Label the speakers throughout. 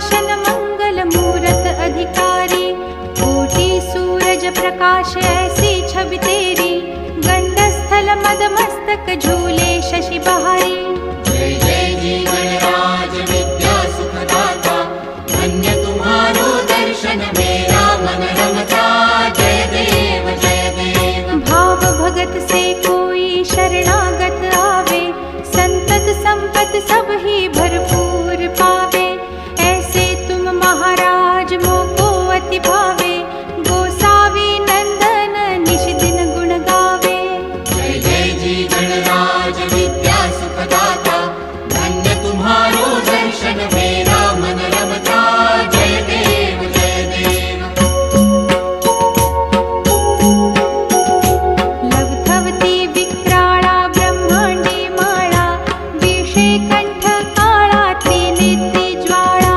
Speaker 1: सुदर्शन मंगल मूरत अधिकारी, कोटि सूरज प्रकाश ऐसी छवि तेरी, गंडस्थल मद मस्तक झूले शशि बहारी।
Speaker 2: जय जय जी गणराज विद्या सुखदाता, धन्य तुम्हारो दर्शन मेरा मन रमता। जय देव जय देव।
Speaker 1: भाव भगत से कोई शरणागत आवे, संतत संपत सब ही भरपूर पावे। ऐसे तुम महाराज मोको अति भावे, गोसावी नंदन निश दिन गुण गावे।
Speaker 2: जय जय जी गणराज विद्या सुखदाता, धन्य तुम्हारो दर्शन मेरा मन रमता। जय देव जय देव।
Speaker 1: लवथवती विक्राळा ब्रह्मांडी माळा, विषे कंठ काळा त्रिनेत्री ज्वाळा,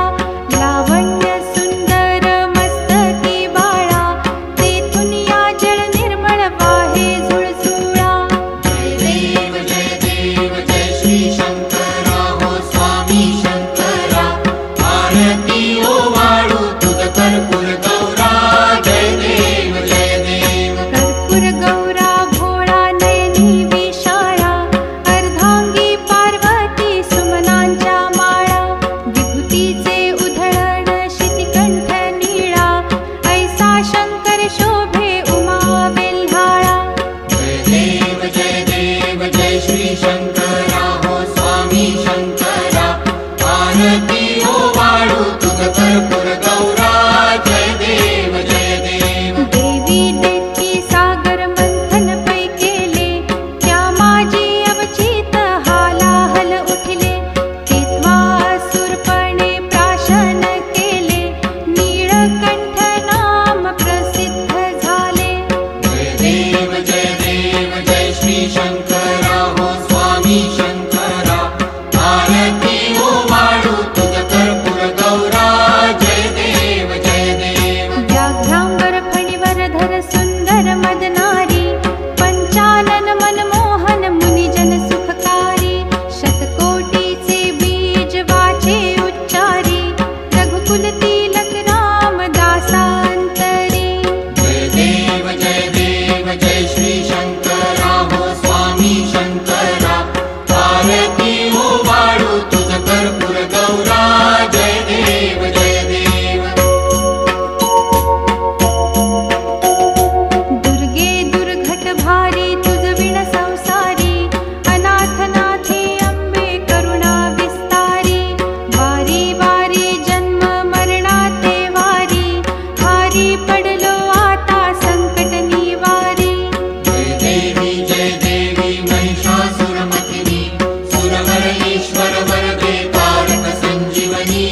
Speaker 1: लावण्य सुंदर मस्तकी बाळा, तेथून या जळ निर्मळ वाहे झुळझुळा।
Speaker 2: जय देव जय श्री शंकरा हो स्वामी शंकरा, आरती ओवाळू तुझ कर्पूर गौरा। जय देव जय देव।
Speaker 1: कर्पूर गौरा भोळा नयनी विशाळा, अर्धांगी पार्वती सुमनांच्या माळा, विभूतीचे उधळण शितिकंठ नीळा, ऐसा शंकर शोभे उमा वेल्हाळा।
Speaker 2: जय देव जय श्री शंकरा हो स्वामी शंकरा, आरती ओवाळू तुझ कर्पूर गौरा। जय देव जय देव।
Speaker 1: देवी देती सागर मंथन पै केले, त्या माझी अवचित हालाहल उठले, तेव्हा असुरपणे प्राशन केले, नीळकंठ नाम प्रसिद्ध झाले।
Speaker 2: जय देव जय श्री शंकरा हो स्वामी शंकरा, आरती ओवाळू तुझ कर्पूर गौरा। जय देव जय देव।
Speaker 1: व्याघ्रांबर फणीवर धर सुंदर मदनारी, पंचानन मनमोहन मुनिजन सुखकारी, शतकोटीचे बीज वाचे उच्चारी, रघुकुल तिलक रामदासांतरी।
Speaker 2: जय देव जय श्री शंकरा हो स्वामी शंकरा, आरती ओवाळू तुझ कर्पूर गौरा। जय देव जय देव।
Speaker 1: दुर्गे दुर्घट भारी तुझ विण संसारी, अनाथ नाथे अंबे करुणा विस्तारी, वारी वारी जन्म मरणाते वारी, हारी पडलो आता संकट निवारी।
Speaker 2: जय देवी महिषासुरमर्दिनी, सुरवर ईश्वर वरदे तारक संजीवनी।